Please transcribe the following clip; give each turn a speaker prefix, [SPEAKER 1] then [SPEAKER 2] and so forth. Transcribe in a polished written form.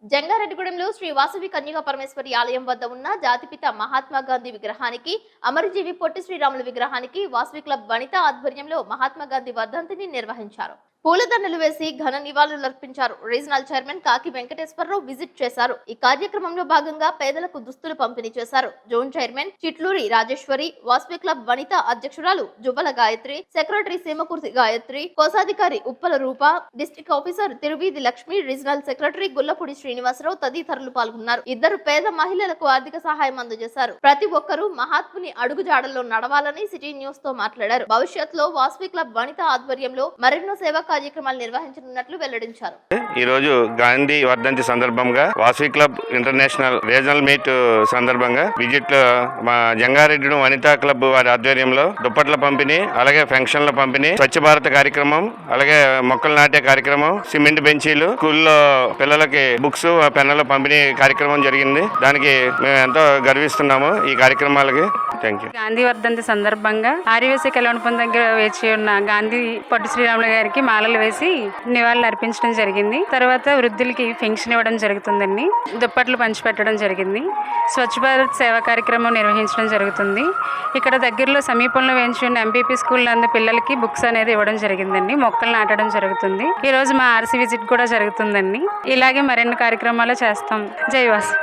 [SPEAKER 1] జంగారెడ్డిగూడెంలో శ్రీ వాసవి కన్యకా పరమేశ్వరి ఆలయం వద్ద ఉన్న జాతిపిత మహాత్మా గాంధీ విగ్రహానికి, అమరజీవి పొట్టి శ్రీరాములు విగ్రహానికి వాసవి క్లబ్ వనిత ఆధ్వర్యంలో మహాత్మా గాంధీ వర్ధంతిని నిర్వహించారు. పూలదండలు వేసి ఘన నివాళులర్పించారు. రీజనల్ చైర్మన్ కాకి వెంకటేశ్వరరావు విజిట్ చేశారు. ఈ కార్యక్రమంలో భాగంగా పేదలకు దుస్తులు పంపిణీ చేశారు. Zone chairman Chitluri Rajeswari, Vasavi club Vanitha అధ్యక్షురాలు జువ్వల గాయత్రి, సెక్రటరీ సీమకుర్తి గాయత్రి, కోశాధికారి Uppala Roopa, district officer Thiruveedhi Lakshmi, regional secretary Gullapudi Srinivasarao తదితరులు పాల్గొన్నారు. ఇద్దరు పేద మహిళలకు ఆర్థిక సహాయం అందజేశారు. ప్రతి ఒక్కరూ మహాత్ముని అడుగుజాడల్లో నడవాలని సిటీ న్యూస్ తో మాట్లాడారు. భవిష్యత్తులో వాసవి క్లబ్ వనిత ఆధ్వర్యంలో మరెన్నో సేవా కార్యక్రమాలు నిర్వహించనున్నట్లు వెల్లడించారు.
[SPEAKER 2] ఈ రోజు గాంధీ వర్ధంతి సందర్భంగా Vasavi club international regional meet సందర్భంగా విజిట్ లో మా జంగారెడ్డి వనితా క్లబ్ వారి ఆధ్వర్యంలో దుప్పట్ల పంపిణీ, అలాగే ఫంక్షన్ల పంపిణీ, స్వచ్ఛ భారత్ కార్యక్రమం, అలాగే మొక్కలు నాటే కార్యక్రమం, సిమెంట్ బెంచీలు, స్కూల్లో పిల్లలకి బుక్స్, పెన్నుల పంపిణీ కార్యక్రమం జరిగింది. దానికి మేము ఎంతో గర్విస్తున్నాము ఈ కార్యక్రమాలకి. Thank you.
[SPEAKER 3] గాంధీ వర్ధంతి సందర్భంగా ఆర్యవేసి కళ్యాణపురం దగ్గర వేచి ఉన్న గాంధీ పొట్టి శ్రీరాములు గారికి మాలలు వేసి నివాళులు అర్పించడం జరిగింది. తర్వాత వృద్ధులకి పెన్షన్ ఇవ్వడం జరుగుతుందండి. దుప్పట్లు పంచిపెట్టడం జరిగింది. స్వచ్ఛ భారత్ సేవా కార్యక్రమం నిర్వహించడం జరుగుతుంది. ఇక్కడ దగ్గరలో సమీపంలో వేయించి ఉన్న ఎంపీపీ స్కూల్ నందు పిల్లలకి బుక్స్ అనేది ఇవ్వడం జరిగిందండి. మొక్కలు నాటడం జరుగుతుంది. ఈ రోజు మా ఆర్సీ విజిట్ కూడా జరుగుతుందండి. ఇలాగే మరిన్ని కార్యక్రమాలు చేస్తాం. జై వాసు.